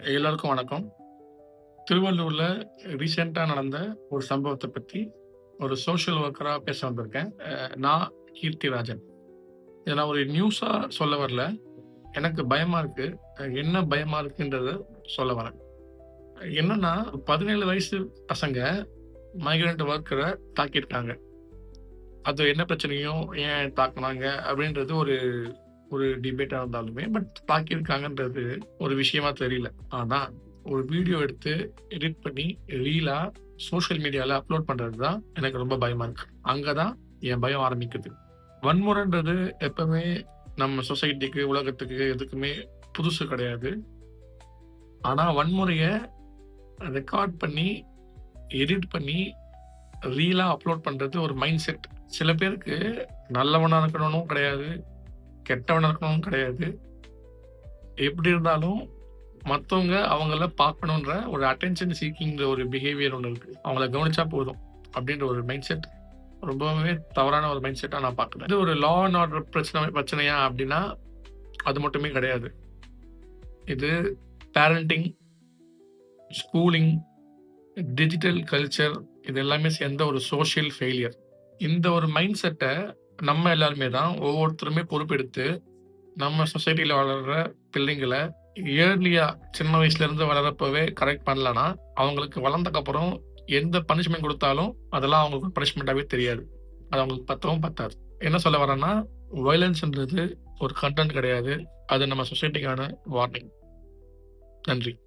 எல்லாருக்கும் வணக்கம். திருவள்ளூர்ல ரீசென்ட்டா நடந்த ஒரு சம்பவத்த பத்தி ஒரு சோஷியல் ஒர்க்கரா பேச வந்திருக்கேன். நான் கீர்த்திராஜன். இத நான் ஒரு நியூஸா சொல்ல வரல. எனக்கு பயமா இருக்கு. என்ன பயமா இருக்குன்றத சொல்ல வரேன். என்னன்னா 17 வயசு பசங்க மைக்ரண்ட் ஒர்க்கர தாக்கியிருக்காங்க. அது என்ன பிரச்சனையோ, ஏன் தாக்குனாங்க அப்படின்றது ஒரு ஒரு டிபேட்டா இருந்தாலுமே, தாக்கியிருக்காங்கன்றது ஒரு விஷயமா தெரியல. ஆனா, ஒரு வீடியோ எடுத்து எடிட் பண்ணி ரீலா சோஷியல் மீடியால அப்லோட் பண்றது தான் எனக்கு ரொம்ப பயமா இருக்கு. அங்க தான் என் பயம் ஆரம்பிக்குது. வன்முறைன்றது எப்பவுமே நம்ம சொசைட்டிக்கு, உலகத்துக்கு எதுக்குமே புதுசு கிடையாது. ஆனா, வன்முறைய ரெக்கார்ட் பண்ணி, எடிட் பண்ணி ரீலா அப்லோட் பண்றது ஒரு மைண்ட் செட். சில பேருக்கு நல்லவனா இருக்கணும்னும் கிடையாது, கெட்டவனா இருக்கணும்னு கிடையாது. எப்படி இருந்தாலும் மத்தவங்க அவங்கள பார்க்கணுன்ற ஒரு அட்டென்ஷன் சீக்கிங்ன்ற ஒரு பிஹேவியர் ஒண்ணு இருக்கு. அவங்கள கவனிச்சா போதும் அப்படின்ற ஒரு மைண்ட் செட் ரொம்பவே தவறான ஒரு மைண்ட் செட்டா நான் பார்க்குறேன். இது ஒரு லா அண்ட் ஆர்டர் பிரச்சனையா அப்படின்னா, அது மட்டுமே கிடையாது. இது பேரண்டிங், ஸ்கூலிங், டிஜிட்டல் கல்ச்சர் இது எல்லாமே சேர்ந்த ஒரு சோசியல் ஃபெயிலியர். இந்த ஒரு மைண்ட் செட்ட நம்ம எல்லாருமே தான் ஒவ்வொருத்தருமே பொறுப்பெடுத்து, நம்ம சொசைட்டில வளர்ற பிள்ளைங்கள இயர்லியா சின்ன வயசுல இருந்து வளர்றப்பவே கரெக்ட் பண்ணலன்னா, அவங்களுக்கு வளர்ந்தக்கப்புறம் எந்த பனிஷ்மென்ட் குடுத்தாலும், அதெல்லாம் அவங்களுக்கு பனிஷ்மென்ட்டாவே தெரியாது. அது அவங்களுக்கு பத்தவும் பத்தாது. என்ன சொல்ல வரேன்னா, வயலன்ஸ்ன்றது ஒரு கன்டென்ட் கிடையாது. அது நம்ம சொசைட்டிக்கான வார்னிங். நன்றி.